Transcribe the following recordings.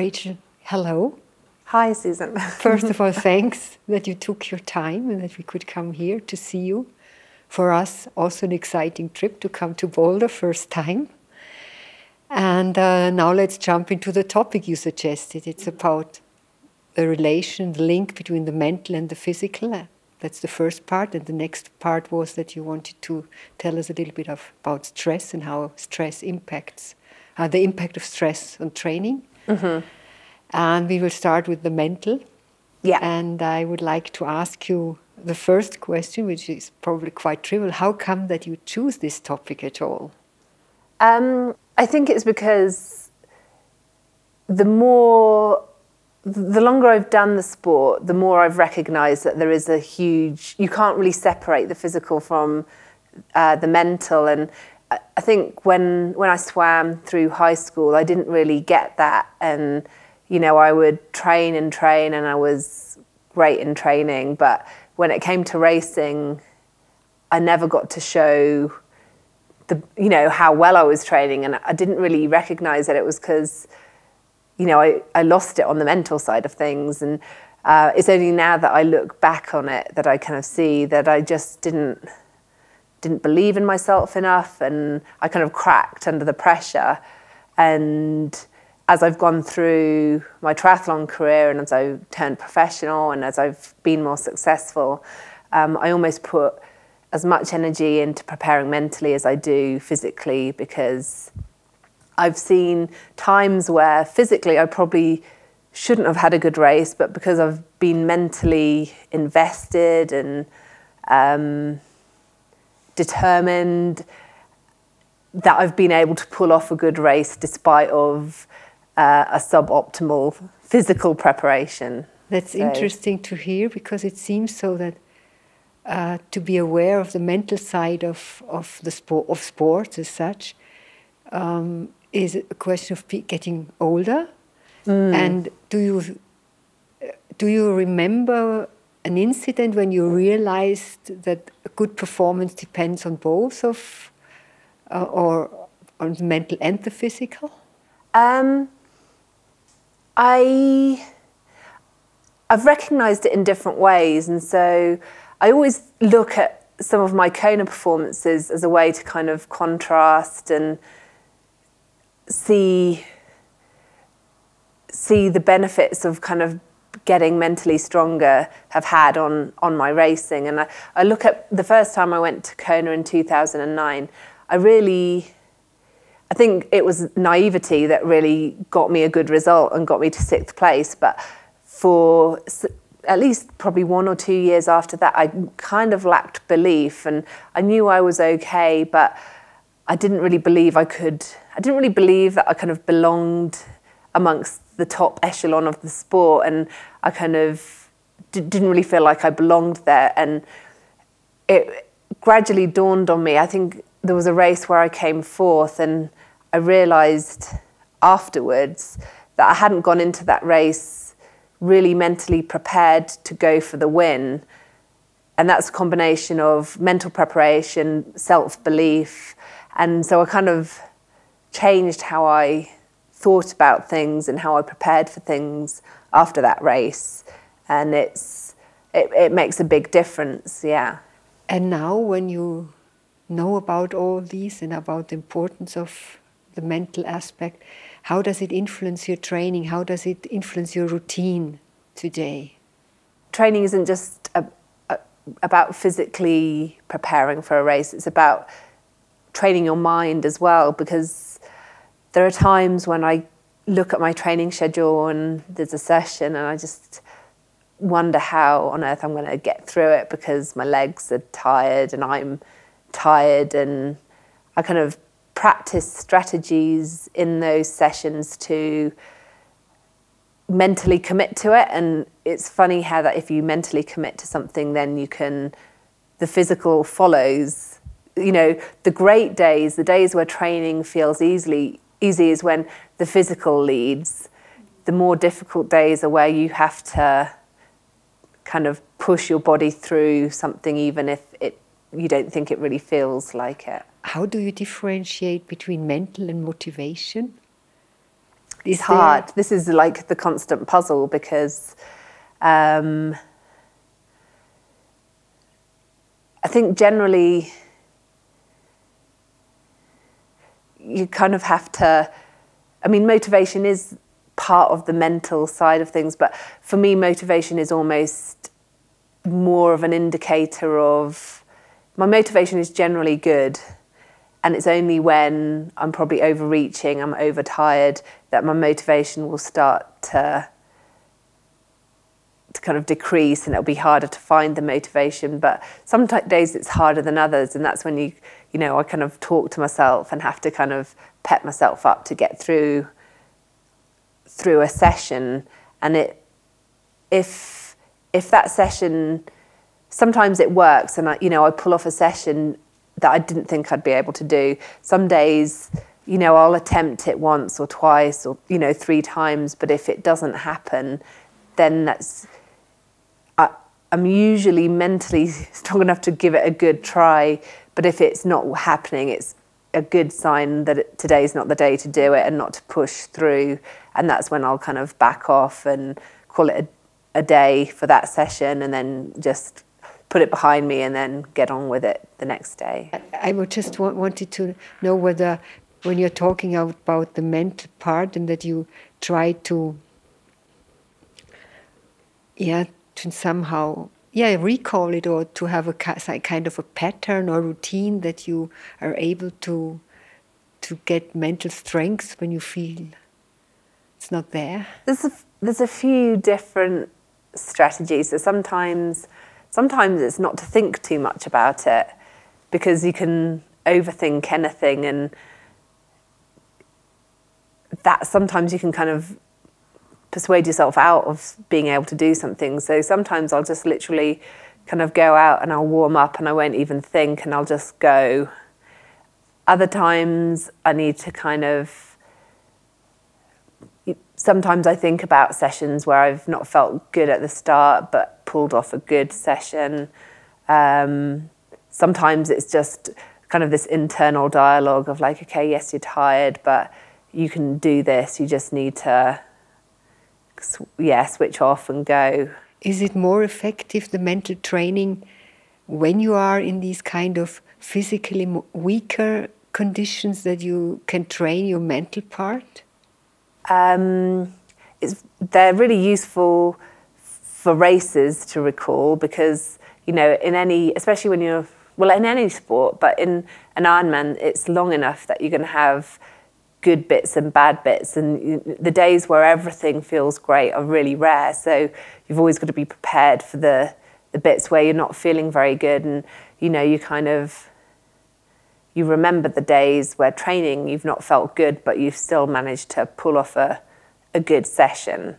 Rachel, hello. Hi, Susan. First of all, thanks that you took your time and that we could come here to see you. For us, also an exciting trip to come to Boulder, first time. And now let's jump into the topic you suggested. It's about the relation, the link between the mental and the physical. That's the first part. And the next part was that you wanted to tell us a little bit about stress and how stress impacts, the impact of stress on training. Mm-hmm. And we will start with the mental. Yeah. And I would like to ask you the first question, which is probably quite trivial. How come that you choose this topic at all? I think it's because the longer I've done the sport, the more I've recognised that there is a huge... You can't really separate the physical from the mental. And I think when I swam through high school, I didn't really get that. And, you know, I would train and I was great in training. But when it came to racing, I never got to show how well I was training, and I didn't really recognise that it was because, you know, I lost it on the mental side of things. And it's only now that I look back on it that I kind of see that I just didn't believe in myself enough, and I kind of cracked under the pressure. And as I've gone through my triathlon career and as I've turned professional and as I've been more successful, I almost put as much energy into preparing mentally as I do physically, because I've seen times where physically I probably shouldn't have had a good race, but because I've been mentally invested and determined, that I've been able to pull off a good race despite of a suboptimal physical preparation. That's interesting to hear, because it seems so that to be aware of the mental side of sports as such is a question of getting older. And do you remember an incident when you realized that a good performance depends on both or on the mental and the physical? I've recognized it in different ways, and so I always look at some of my Kona performances as a way to kind of contrast and see the benefits of kind of getting mentally stronger have had on my racing. And I look at the first time I went to Kona in 2009, I think it was naivety that really got me a good result and got me to 6th place. But for at least probably 1 or 2 years after that, I kind of lacked belief, and I knew I was okay, but I didn't really believe I didn't really believe that I kind of belonged amongst the top echelon of the sport, and I kind of didn't really feel like I belonged there. And it gradually dawned on me. I think there was a race where I came 4th, and I realised afterwards that I hadn't gone into that race really mentally prepared to go for the win. And that's a combination of mental preparation, self-belief. And so I kind of changed how I thought about things and how I prepared for things after that race. And it makes a big difference, yeah. And now when you know about all these and about the importance of the mental aspect, how does it influence your training? How does it influence your routine today? Training isn't just about physically preparing for a race. It's about training your mind as well, because there are times when I look at my training schedule and there's a session and I just wonder how on earth I'm going to get through it, because my legs are tired and I'm tired, and I kind of practice strategies in those sessions to mentally commit to it. And it's funny how that if you mentally commit to something, then the physical follows. You know, the great days, the days where training feels easy is when the physical leads. The more difficult days are where you have to kind of push your body through something, even if you don't think it really feels like it. How do you differentiate between mental and motivation? It's hard. This is like the constant puzzle because I think generally you kind of have to, I mean, motivation is part of the mental side of things, but for me, motivation is almost more of an indicator of, my motivation is generally good, and it's only when I'm probably overreaching, I'm overtired, that my motivation will start to kind of decrease, and it'll be harder to find the motivation. But some days it's harder than others, and that's when you know, I kind of talk to myself and have to kind of pep myself up to get through a session. And if that session, sometimes it works, and I pull off a session that I didn't think I'd be able to do. Some days, I'll attempt it once or twice or 3 times, but if it doesn't happen, then I'm usually mentally strong enough to give it a good try. But if it's not happening, it's a good sign that today's not the day to do it and not to push through. And that's when I'll kind of back off and call it a day for that session, and then just put it behind me and then get on with it the next day. I would just wanted to know whether, when you're talking about the mental part, and that you try to somehow recall it, or to have a kind of a pattern or routine that you are able to get mental strength when you feel it's not there. There's a few different strategies. So sometimes it's not to think too much about it, because you can overthink anything, and that sometimes you can kind of persuade yourself out of being able to do something. So sometimes I'll just literally kind of go out and I'll warm up and I won't even think, and I'll just go. Other times I need to sometimes I think about sessions where I've not felt good at the start but pulled off a good session. Sometimes it's just kind of this internal dialogue of like, okay, yes, you're tired, but you can do this. You just need to switch off and go. Is it more effective, the mental training, when you are in these kind of physically weaker conditions, that you can train your mental part? They're really useful for races to recall, because in any, especially when you're, in any sport, but in an Ironman, it's long enough that you're going to have good bits and bad bits, and the days where everything feels great are really rare. So you've always got to be prepared for the bits where you're not feeling very good, and you remember the days where training you've not felt good, but you've still managed to pull off a good session.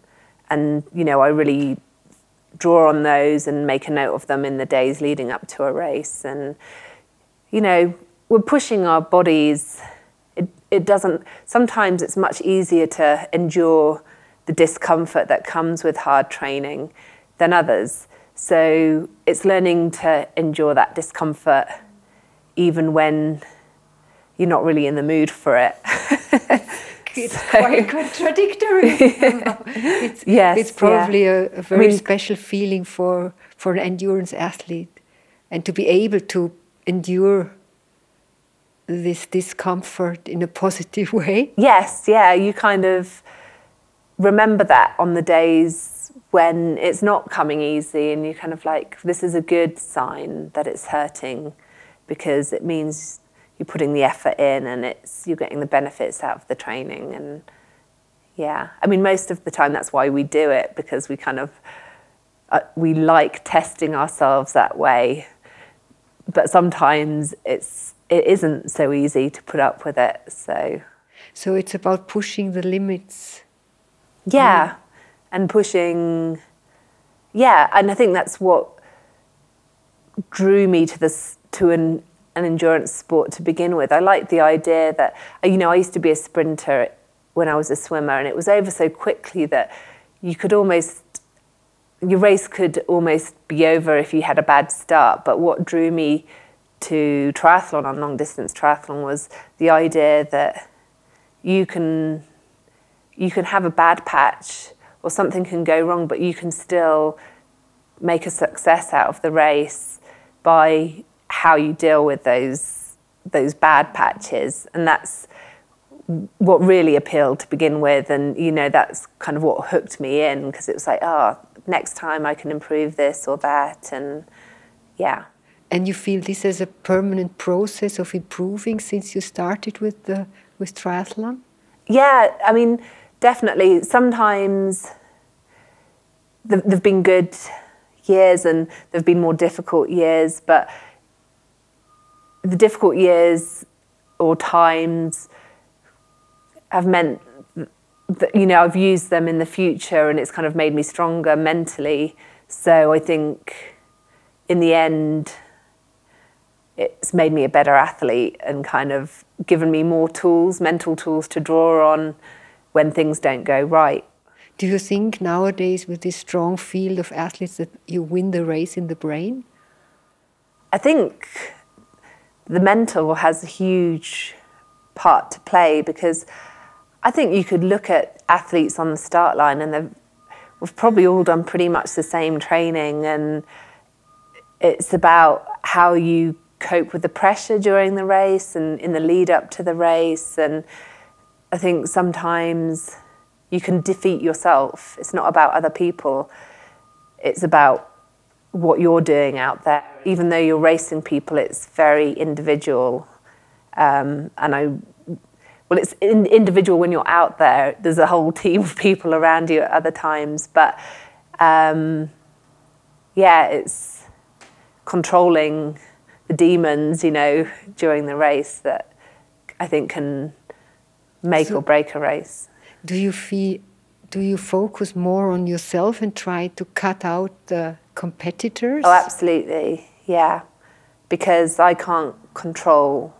And I really draw on those and make a note of them in the days leading up to a race. And we're pushing our bodies. It doesn't, sometimes it's much easier to endure the discomfort that comes with hard training than others. So it's learning to endure that discomfort even when you're not really in the mood for it. It's quite contradictory. It's probably a very special feeling for an endurance athlete, and to be able to endure this discomfort in a positive way. Yes, yeah, you kind of remember that on the days when it's not coming easy, and you kind of like, this is a good sign that it's hurting, because it means you're putting the effort in, and you're getting the benefits out of the training. And most of the time that's why we do it, because we kind of we like testing ourselves that way. But sometimes it isn't so easy to put up with it. So it's about pushing the limits. Yeah, and pushing. Yeah, and I think that's what drew me to an endurance sport to begin with. I liked the idea that, I used to be a sprinter when I was a swimmer, and it was over so quickly that your race could almost be over if you had a bad start. But what drew me to triathlon, on long distance triathlon, was the idea that you can you can have a bad patch or something can go wrong, but you can still make a success out of the race by how you deal with those bad patches. And that's what really appealed to begin with. And, you know, that's kind of what hooked me in, because it was like, oh, next time I can improve this or that. And yeah. And you feel this as a permanent process of improving since you started with triathlon? Yeah, I mean, definitely. Sometimes there've been good years and there've been more difficult years, but the difficult years or times have meant that, you know, I've used them in the future and it's kind of made me stronger mentally. So I think in the end, it's made me a better athlete and kind of given me more tools, mental tools to draw on when things don't go right. Do you think nowadays with this strong field of athletes that you win the race in the brain? I think the mental has a huge part to play, because I think you could look at athletes on the start line and we've probably all done pretty much the same training, and it's about how you cope with the pressure during the race and in the lead up to the race. And I think sometimes you can defeat yourself. It's not about other people. It's about what you're doing out there. Even though you're racing people, it's very individual. Well, it's individual when you're out there. There's a whole team of people around you at other times. But yeah, it's controlling the demons, you know, during the race that I think can make or break a race. Do you focus more on yourself and try to cut out the competitors? Oh, absolutely, yeah. Because I can't control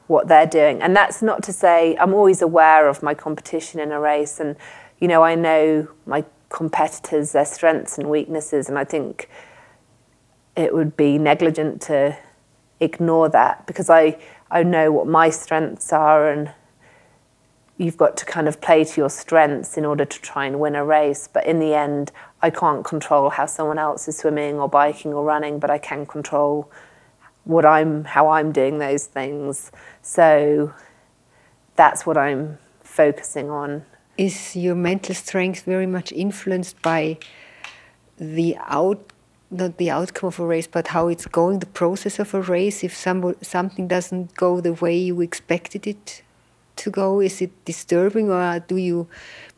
what they're doing. And that's not to say, I'm always aware of my competition in a race, and, you know, I know my competitors, their strengths and weaknesses, and I think it would be negligent to ignore that, because I know what my strengths are, and you've got to kind of play to your strengths in order to try and win a race. But in the end, I can't control how someone else is swimming or biking or running, but I can control how I'm doing those things. So that's what I'm focusing on. Is your mental strength very much influenced by not the outcome of a race, but how it's going, the process of a race? If something doesn't go the way you expected it to go, is it disturbing, or do you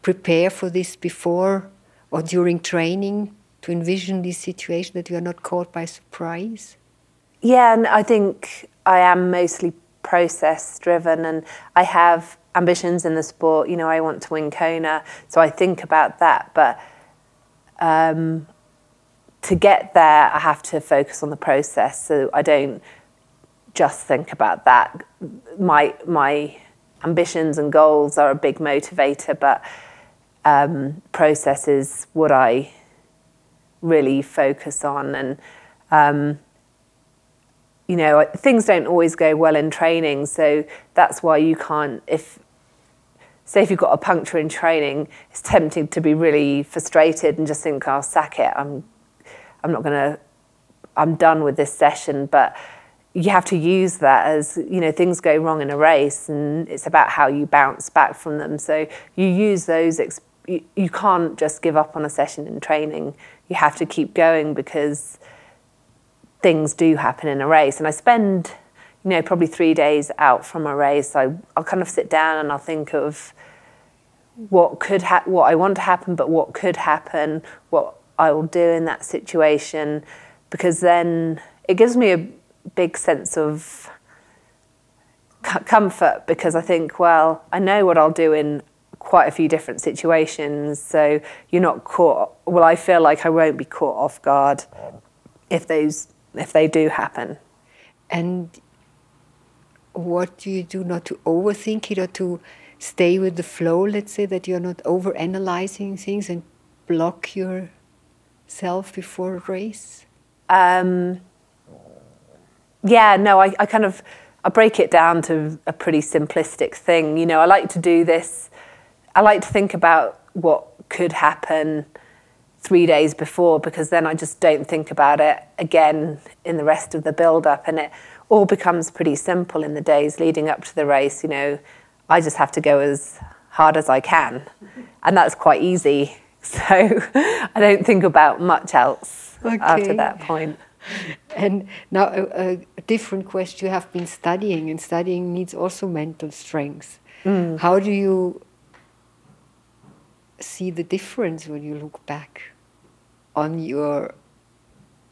prepare for this before or during training to envision this situation that you are not caught by surprise? Yeah, and I think I am mostly process driven, and I have ambitions in the sport. You know, I want to win Kona, so I think about that. But to get there, I have to focus on the process, so I don't just think about that. My ambitions and goals are a big motivator, but process is what I really focus on. And you know, things don't always go well in training, so that's why you can't, if you've got a puncture in training, it's tempting to be really frustrated and just think, I'll sack it, I'm done with this session. But you have to use that as, you know, things go wrong in a race and it's about how you bounce back from them. So you use those, you can't just give up on a session in training. You have to keep going, because things do happen in a race. And I spend, you know, probably 3 days out from a race. I'll kind of sit down and I'll think of what I want to happen, but what could happen, what I will do in that situation, because then it gives me a big sense of comfort, because I think, well, I know what I'll do in quite a few different situations, so you're not caught. Well, I feel like I won't be caught off guard if they do happen. And what do you do not to overthink it, or to stay with the flow, let's say, that you're not over-analyzing things and block yourself before a race? Yeah, no, I break it down to a pretty simplistic thing. You know, I like to do this I like to think about what could happen 3 days before, because then I just don't think about it again in the rest of the build-up, and it all becomes pretty simple in the days leading up to the race. You know, I just have to go as hard as I can, and that's quite easy. So I don't think about much else after that point. And now a different question. You have been studying, and studying needs also mental strength. How do you see the difference when you look back on your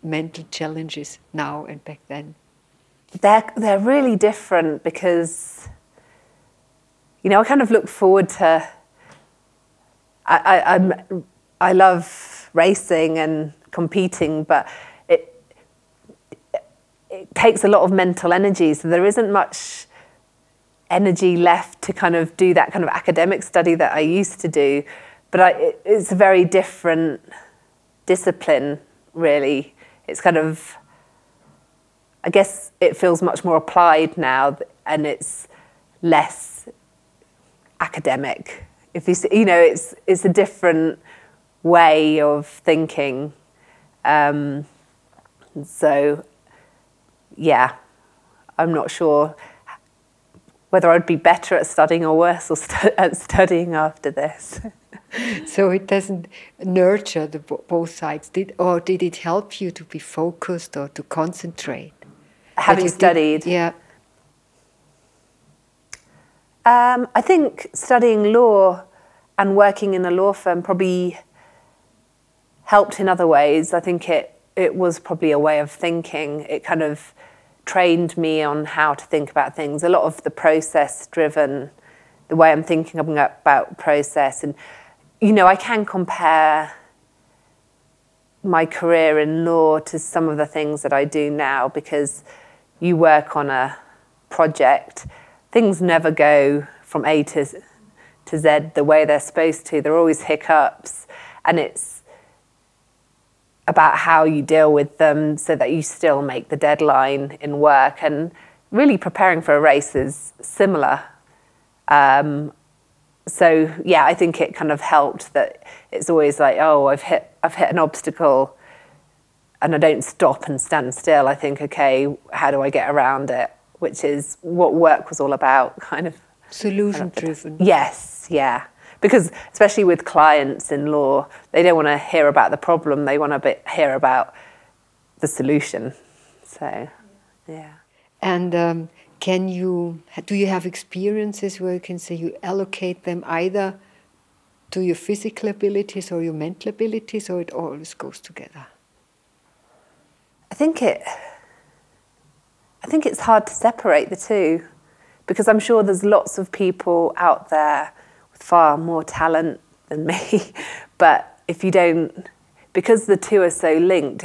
mental challenges now and back then? They're really different, because, you know, I kind of look forward to, I love racing and competing, but it takes a lot of mental energy, so there isn't much energy left to kind of do that kind of academic study that I used to do. But it's a very different discipline, really. It's kind of, I guess it feels much more applied now, and it's less academic. If you see, you know, it's a different way of thinking. So, yeah, I'm not sure whether I'd be better at studying or worse at studying after this. So it doesn't nurture both sides. Did it help you to be focused or to concentrate? Having studied? Yeah. I think studying law and working in a law firm probably helped in other ways. I think it was probably a way of thinking. It kind of trained me on how to think about things. A lot of the process-driven, the way I'm thinking about process. And, you know, I can compare my career in law to some of the things that I do now, because you work on a project. Things never go from A to Z the way they're supposed to. There are always hiccups, and it's about how you deal with them so that you still make the deadline in work. And really preparing for a race is similar. So yeah, I think it kind of helped that it's always like, oh, I've hit an obstacle, and I don't stop and stand still. I think, okay, how do I get around it? Which is what work was all about, kind of. Solution-driven. Yes, yeah. Because especially with clients in law, they don't want to hear about the problem. They want to hear about the solution. So, yeah. And do you have experiences where you can say you allocate them either to your physical abilities or your mental abilities, or it always goes together? I think it's hard to separate the two, because I'm sure there's lots of people out there with far more talent than me. But if you don't, because the two are so linked,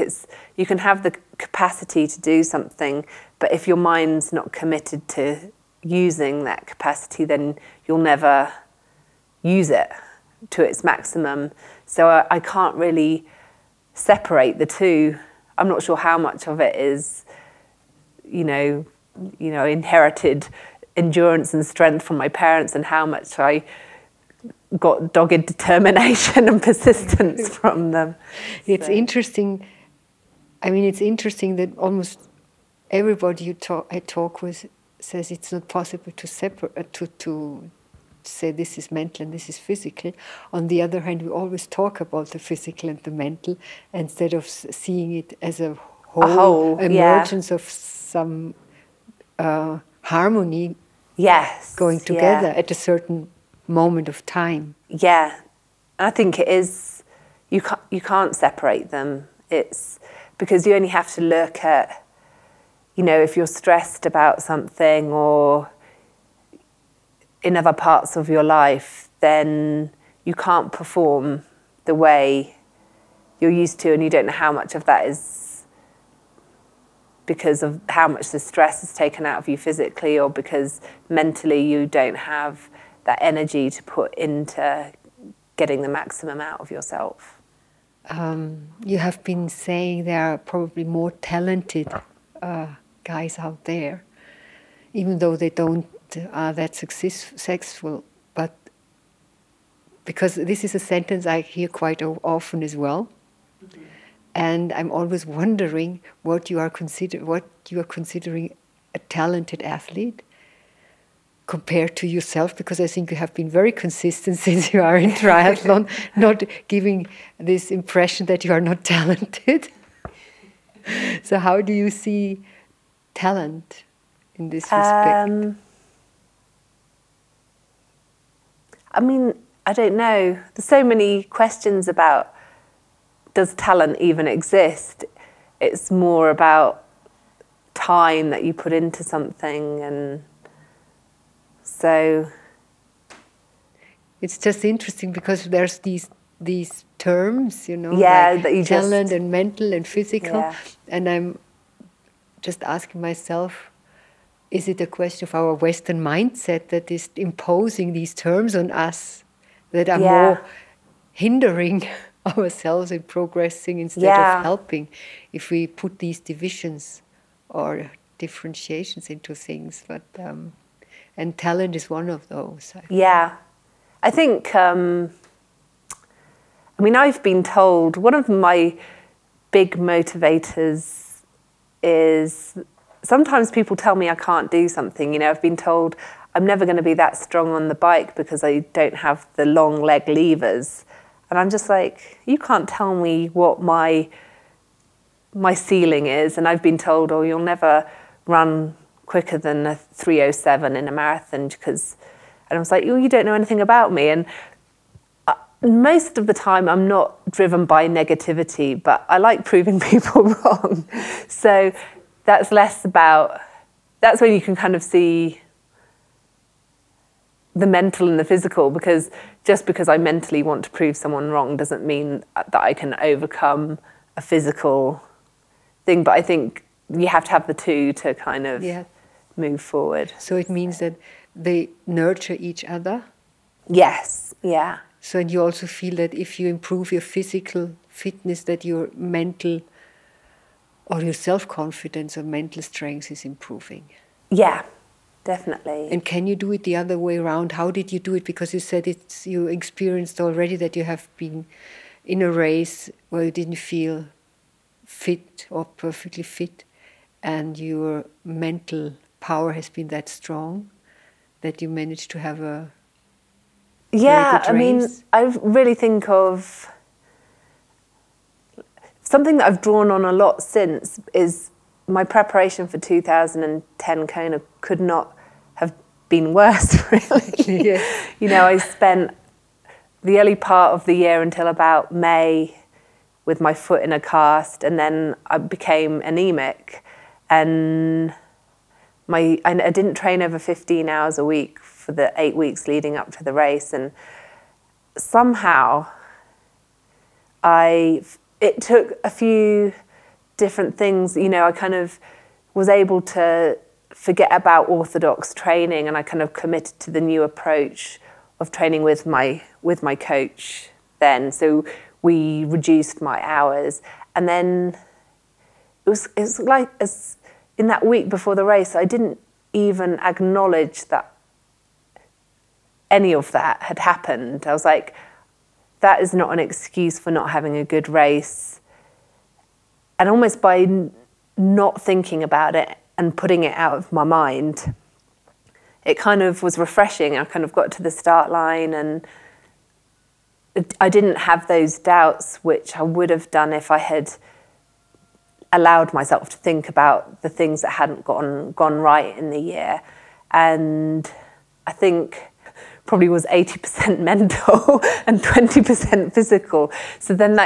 you can have the capacity to do something, but if your mind's not committed to using that capacity, then you'll never use it to its maximum. So I can't really separate the two. I'm not sure how much of it is, you know, inherited endurance and strength from my parents, and how much I got dogged determination and persistence from them. It's interesting. I mean, it's interesting that almost everybody I talk with says it's not possible to separate, to say this is mental and this is physical. On the other hand, we always talk about the physical and the mental instead of seeing it as a whole emergence of some harmony. Yes, going together at a certain moment of time. Yeah, I think it is. You can't separate them. It's because you only have to look at, you know, if you're stressed about something or in other parts of your life, then you can't perform the way you're used to, and you don't know how much of that is because of how much the stress is taken out of you physically, or because mentally you don't have that energy to put into getting the maximum out of yourself. You have been saying there are probably more talented guys out there, even though they don't are that successful. But because this is a sentence I hear quite often as well. Mm-hmm. And I'm always wondering what you are considering a talented athlete compared to yourself, because I think you have been very consistent since you are in triathlon, not giving this impression that you are not talented. So how do you see talent in this respect? I mean, I don't know. There's so many questions about, does talent even exist? It's more about time that you put into something, and so it's just interesting because there's these terms, you know, like that you talent and mental and physical, yeah. And I'm just asking myself, is it a question of our Western mindset that is imposing these terms on us that are more hindering ourselves in progressing instead of helping, if we put these divisions or differentiations into things? But and talent is one of those. I think I mean, I've been told one of my big motivators is, sometimes people tell me I can't do something. You know, I've been told I'm never going to be that strong on the bike because I don't have the long leg levers. And I'm just like, you can't tell me what my ceiling is. And I've been told, oh, you'll never run quicker than a 3:07 in a marathon because, and I was like, oh, you don't know anything about me. And most of the time I'm not driven by negativity, but I like proving people wrong. So that's less about, that's when you can kind of see the mental and the physical, because just because I mentally want to prove someone wrong doesn't mean that I can overcome a physical thing. But I think you have to have the two to kind of move forward. So it means that they nurture each other? Yes, yeah. So and you also feel that if you improve your physical fitness, that your mental or your self-confidence or mental strength is improving? Yeah, definitely. And can you do it the other way around? How did you do it? Because you said you experienced already that you have been in a race where you didn't feel fit or perfectly fit, and your mental power has been that strong that you managed to have a very good race. mean, I really think of something that I've drawn on a lot since is my preparation for 2010 Kona could not have been worse, really. Yes. You know, I spent the early part of the year until about May with my foot in a cast, and then I became anemic, and I didn't train over 15 hours a week for the 8 weeks leading up to the race, and somehow it took a few different things. You know, I kind of was able to forget about orthodox training, and I kind of committed to the new approach of training with my coach then. So we reduced my hours, and then it was like in that week before the race, I didn't even acknowledge that any of that had happened. I was like, that is not an excuse for not having a good race. And almost by not thinking about it and putting it out of my mind, it kind of was refreshing. I kind of got to the start line and I didn't have those doubts, which I would have done if I had allowed myself to think about the things that hadn't gone right in the year. And I think probably was 80% mental and 20% physical. So then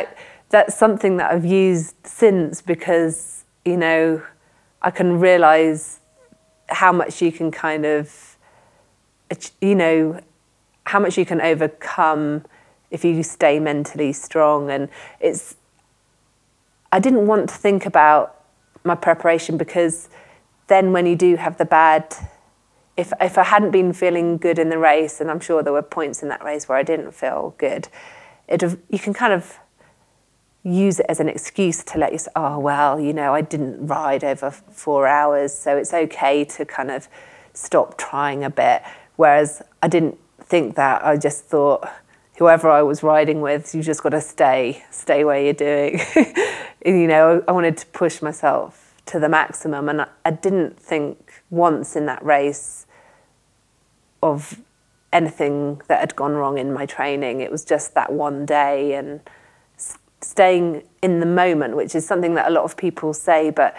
that's something that I've used since, because, you know, I can realize how much you can kind of, you know, how much you can overcome if you stay mentally strong. And I didn't want to think about my preparation, because then when you do have the bad, if I hadn't been feeling good in the race, and I'm sure there were points in that race where I didn't feel good, you can kind of use it as an excuse to let yourself, oh, well, you know, I didn't ride over 4 hours, so it's okay to kind of stop trying a bit. Whereas I didn't think that. I just thought, whoever I was riding with, you just got to stay where you're doing. You know, I wanted to push myself to the maximum, and I didn't think once in that race of anything that had gone wrong in my training. It was just that one day and staying in the moment, which is something that a lot of people say, but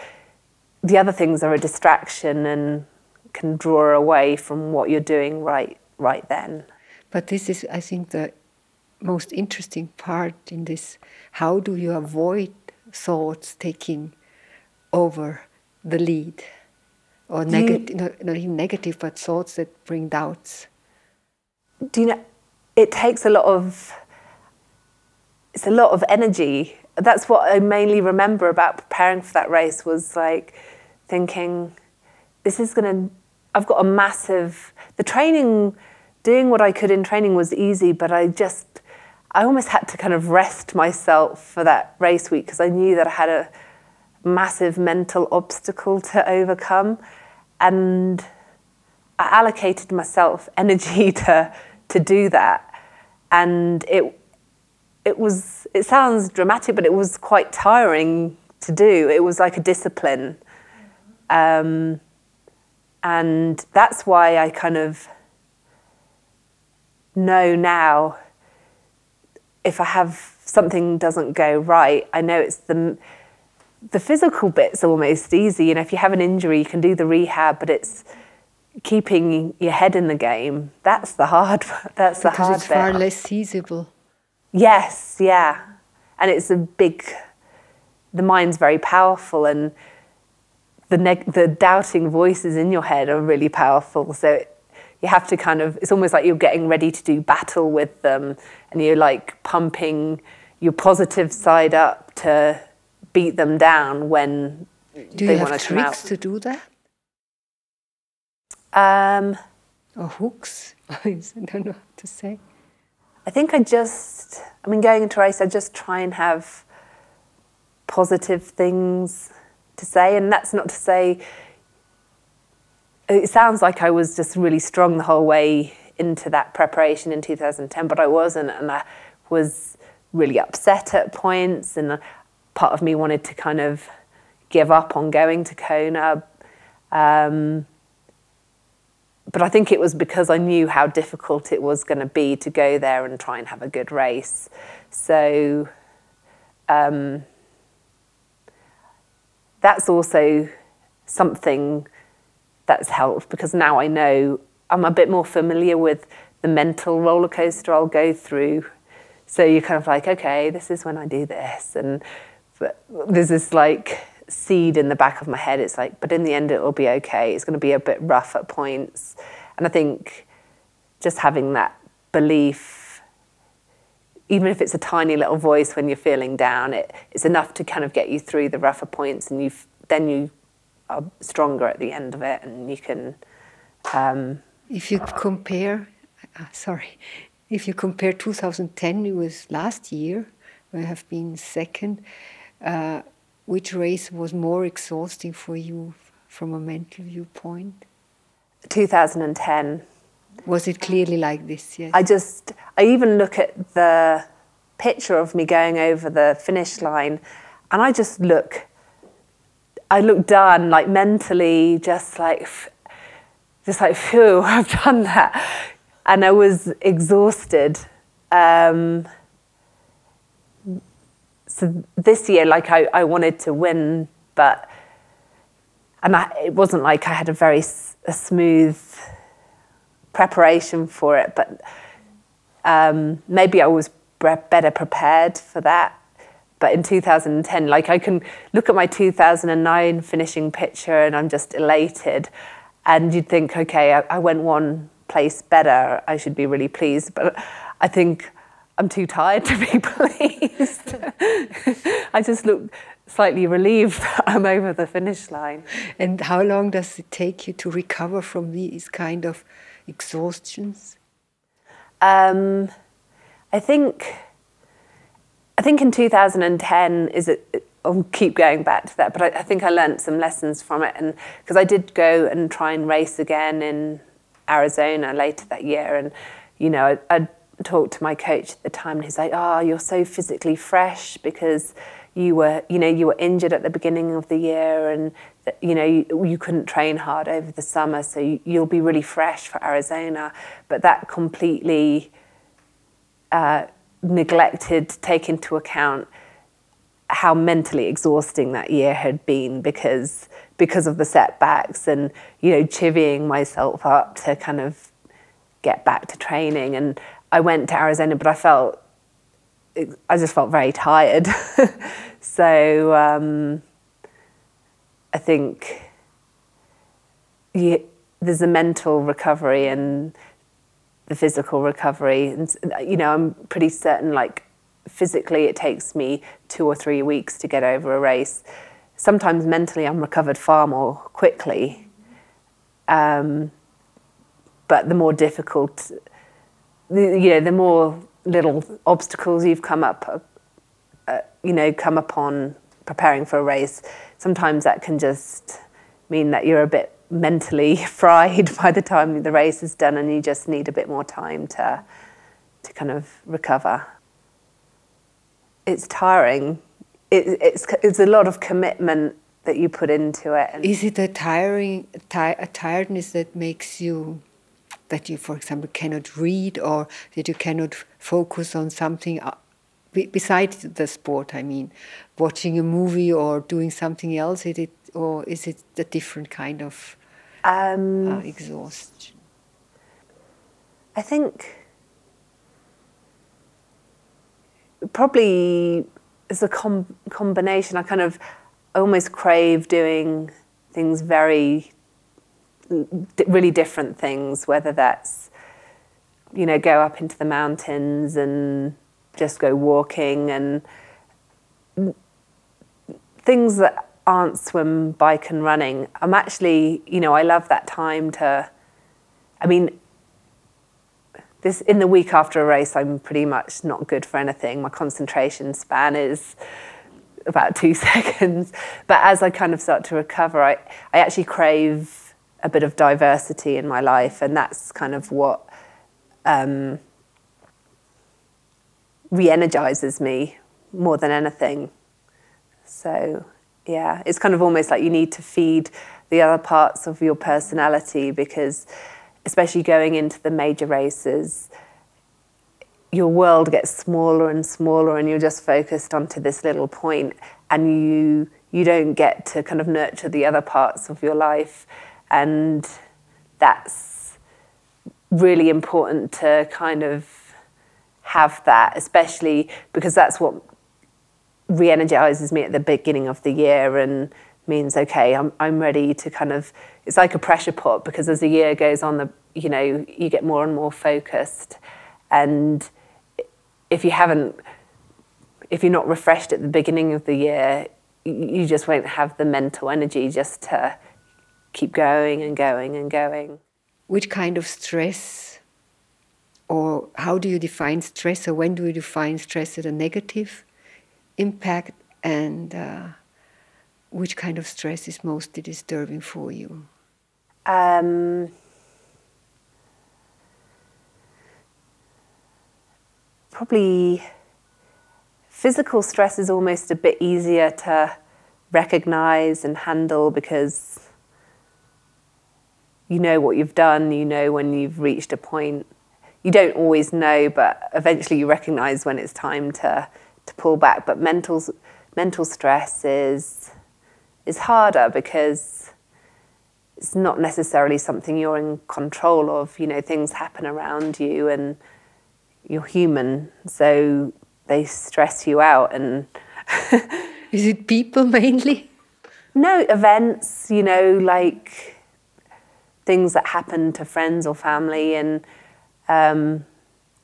the other things are a distraction and can draw away from what you're doing right then. But this is, I think, the most interesting part in this. How do you avoid thoughts taking over the lead? Or negative, not even negative, but thoughts that bring doubts. Do you know, it takes a lot of energy. That's what I mainly remember about preparing for that race, was like thinking, I've got a massive, the training, doing what I could in training was easy, but I almost had to kind of rest myself for that race week, because I knew that I had a massive mental obstacle to overcome, and I allocated myself energy to do that. And it sounds dramatic, but it was quite tiring to do. It was like a discipline. And that's why I kind of know now, if I have something doesn't go right, I know it's the physical bit's almost easy. You know, if you have an injury, you can do the rehab, but it's keeping your head in the game. That's the hard. That's the hard bit. Because it's far less feasible. Yes, yeah, and it's the mind's very powerful, and the doubting voices in your head are really powerful. So you have to kind of, it's almost like you're getting ready to do battle with them, and you're like pumping your positive side up to beat them down when they want to come out. Do you have tricks to do that? Or hooks? I don't know what to say. I think going into a race, I just try and have positive things to say. And that's not to say, it sounds like I was just really strong the whole way into that preparation in 2010, but I wasn't. And I was really upset at points, and part of me wanted to kind of give up on going to Kona. But I think it was because I knew how difficult it was going to be to go there and try and have a good race. So that's also something that's helped, because now I know I'm a bit more familiar with the mental roller coaster I'll go through. So you're kind of like, okay, this is when I do this. And there's this like seed in the back of my head. It's like, but in the end, it'll be okay. It's going to be a bit rough at points. And I think just having that belief, even if it's a tiny little voice when you're feeling down, it's enough to kind of get you through the rougher points, and then you are stronger at the end of it, and you can... If you compare 2010, it was last year, where I have been second, which race was more exhausting for you from a mental viewpoint? 2010. Was it clearly like this? Yes. I even look at the picture of me going over the finish line, and I look done, like mentally, just like, phew, I've done that. And I was exhausted. So this year, like I wanted to win, it wasn't like I had a smooth preparation for it, but maybe I was better prepared for that. But in 2010, like I can look at my 2009 finishing picture and I'm just elated. And you'd think, okay, I went one place better, I should be really pleased. But I think I'm too tired to be pleased. I just look slightly relieved that I'm over the finish line. And how long does it take you to recover from these kind of exhaustions? I think in 2010 I'll keep going back to that, but I think I learnt some lessons from it, and because I did go and try and race again in Arizona later that year, and you know, I'd talked to my coach at the time, and he's like, "Oh, you're so physically fresh because you were injured at the beginning of the year, and you couldn't train hard over the summer, so you'll be really fresh for Arizona." But that completely neglected to take into account how mentally exhausting that year had been because of the setbacks, and chivying myself up to kind of get back to training. And I went to Arizona, but I just felt very tired. So I think there's a mental recovery and the physical recovery. And I'm pretty certain, like, physically it takes me 2 or 3 weeks to get over a race. Sometimes mentally I'm recovered far more quickly. But the more difficult, the more little obstacles you've come upon preparing for a race, sometimes that can just mean that you're a bit mentally fried by the time the race is done, and you just need a bit more time to kind of recover. It's tiring. It's a lot of commitment that you put into it. Is it a tiredness that makes you, that you, for example, cannot read, or that you cannot focus on something besides the sport? I mean, watching a movie or doing something else, or is it a different kind of exhaustion? I think probably it's a combination. I almost crave doing things really different things, whether that's, go up into the mountains and just go walking, and things that aren't swim, bike and running. I'm actually, I love that time in the week after a race, I'm pretty much not good for anything. My concentration span is about 2 seconds. But as I kind of start to recover, I actually crave a bit of diversity in my life, and that's kind of what re-energizes me more than anything. So yeah, it's kind of almost like you need to feed the other parts of your personality, because especially going into the major races, your world gets smaller and smaller, and you're just focused onto this little point, and you don't get to kind of nurture the other parts of your life. And that's really important to kind of have that, especially because that's what re-energizes me at the beginning of the year and means, okay, I'm ready to kind of, it's like a pressure pot, because as the year goes on, you get more and more focused. And if you're not refreshed at the beginning of the year, you just won't have the mental energy just to keep going and going and going. Which kind of stress, or how do you define stress, or when do you define stress as a negative impact, and which kind of stress is mostly disturbing for you? Probably physical stress is almost a bit easier to recognize and handle, because you know what you've done, you know when you've reached a point. You don't always know, but eventually you recognize when it's time to pull back. But mental stress is harder, because it's not necessarily something you're in control of. Things happen around you, and you're human, so they stress you out. And is it people mainly? No, events, like things that happen to friends or family, and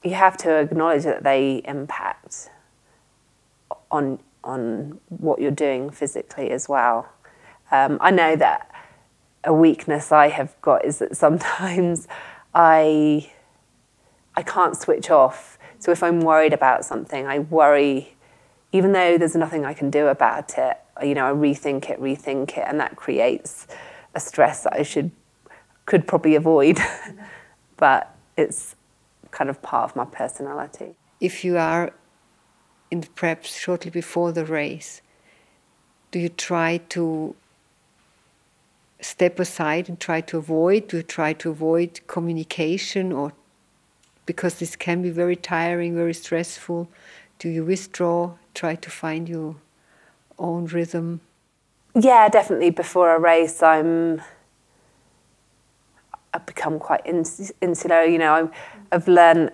you have to acknowledge that they impact on what you're doing physically as well. I know that a weakness I have got is that sometimes I can't switch off. So if I'm worried about something, I worry, even though there's nothing I can do about it. I rethink it, and that creates a stress that I could probably avoid. But it's kind of part of my personality. If you are in the prep shortly before the race, do you try to step aside and try to avoid? Do you try to avoid communication, or because this can be very tiring, very stressful? Do you withdraw, try to find your own rhythm? Yeah, definitely. Before a race, I've become quite insular. You know, I've learned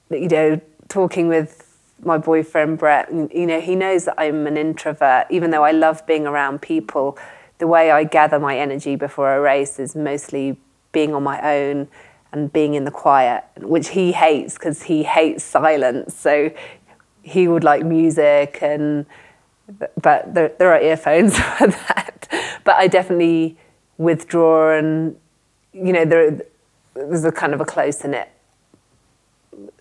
that, you know, talking with my boyfriend Brett, you know, he knows that I'm an introvert. Even though I love being around people, the way I gather my energy before a race is mostly being on my own and being in the quiet, which he hates because he hates silence. So he would like music, but there are earphones for that. But I definitely withdraw, and you know, there's a kind of a close-knit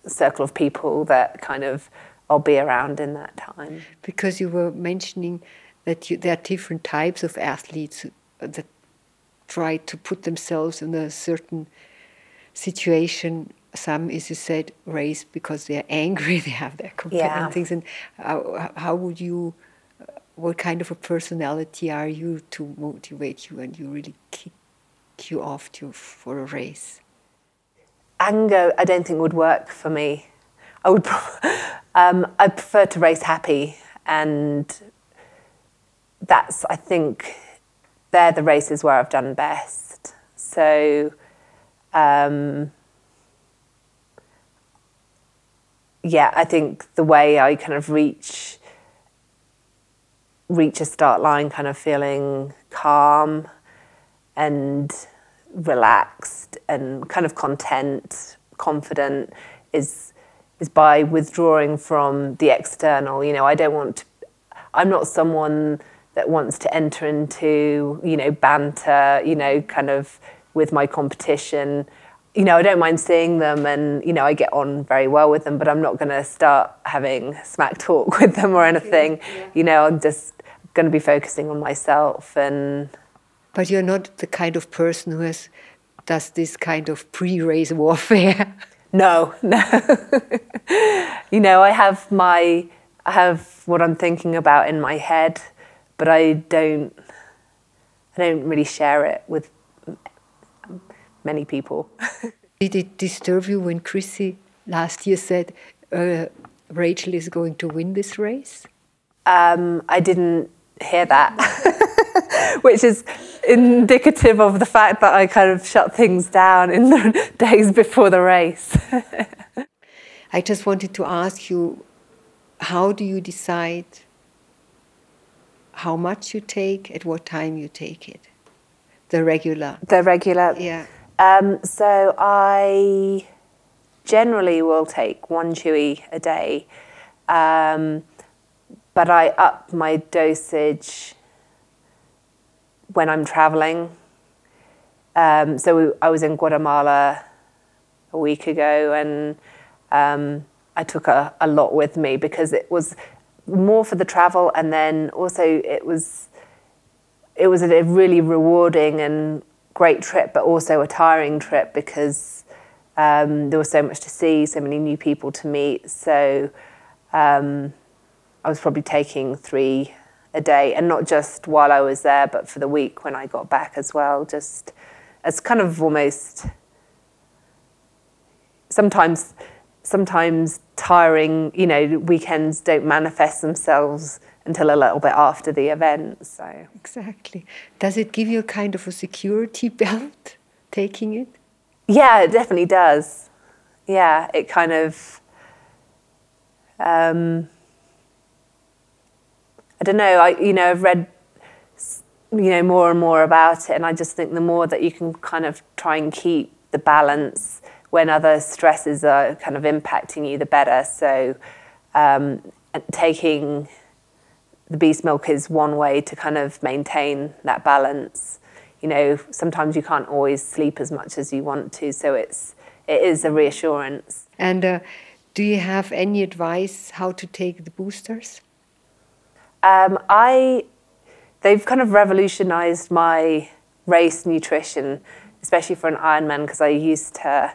circle of people that kind of I'll be around in that time. Because you were mentioning that there are different types of athletes that try to put themselves in a certain situation. Some, as you said, race because they're angry, they have their competitive things. And how would you, what kind of a personality are you to motivate you and you really kick you off for a race? Anger, I don't think would work for me. I prefer to race happy, and that's, I think, they're the races where I've done best. So, yeah, I think the way I kind of reach a start line kind of feeling calm and relaxed and kind of content, confident is by withdrawing from the external. You know, I'm not someone that wants to enter into, you know, banter, you know, kind of with my competition. You know, I don't mind seeing them and, you know, I get on very well with them, but I'm not going to start having smack talk with them or anything. Yeah. You know, I'm just going to be focusing on myself. But you're not the kind of person who does this kind of pre-race warfare. No. You know, I have what I'm thinking about in my head, but I don't really share it with many people. Did it disturb you when Chrissy last year said Rachel is going to win this race? I didn't hear that, which is indicative of the fact that I kind of shut things down in the days before the race. I just wanted to ask you, how do you decide how much you take, at what time you take it? The regular. Yeah. So I generally will take one chewy a day, but I up my dosage when I'm traveling. So I was in Guatemala a week ago, and I took a lot with me because it was more for the travel, and then also it was a really rewarding and great trip, but also a tiring trip because there was so much to see, so many new people to meet. So I was probably taking 3 a day, and not just while I was there, but for the week when I got back as well. Just as kind of almost sometimes tiring, you know, weekends don't manifest themselves until a little bit after the event. So exactly. Does it give you a kind of a security belt, taking it? Yeah, it definitely does. Yeah, it kind of, I don't know, I've read, more and more about it, and I just think the more that you can kind of try and keep the balance when other stresses are kind of impacting you, the better. So taking the Biestmilch is one way to kind of maintain that balance. You know, sometimes you can't always sleep as much as you want to, so it is a reassurance. And do you have any advice how to take the boosters? They've kind of revolutionized my race nutrition, especially for an Ironman, because I used to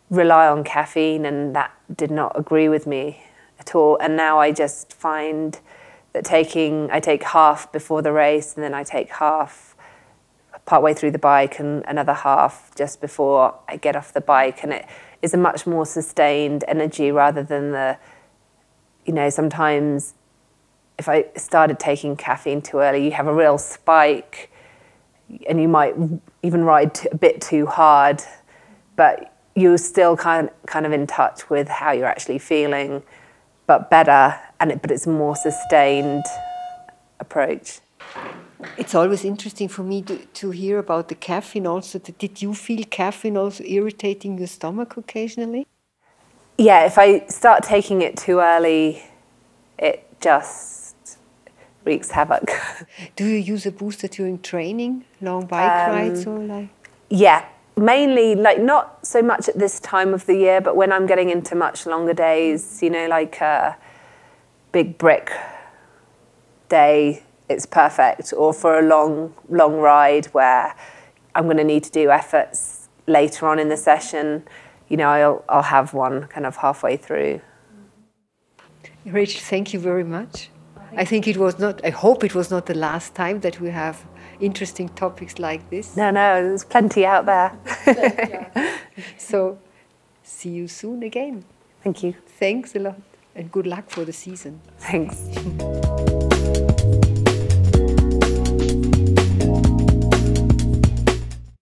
rely on caffeine, and that did not agree with me at all. And now I just find that I take half before the race, and then I take half partway through the bike and another half just before I get off the bike. And it is a much more sustained energy rather than the, you know, sometimes if I started taking caffeine too early, you have a real spike and you might even ride a bit too hard, but you're still kind of in touch with how you're actually feeling, but better, but it's a more sustained approach. It's always interesting for me to hear about the caffeine also. Did you feel caffeine also irritating your stomach occasionally? Yeah, if I start taking it too early, it just wreaks havoc. Do you use a booster during training, long bike rides or like? Yeah, mainly, like not so much at this time of the year, but when I'm getting into much longer days, you know, like a big brick day, it's perfect. Or for a long ride where I'm going to need to do efforts later on in the session, you know, I'll have one kind of halfway through. Rachel, thank you very much. I think it was not, I hope it was not the last time that we have interesting topics like this. No, there's plenty out there. So, see you soon again. Thank you. Thanks a lot and good luck for the season. Thanks.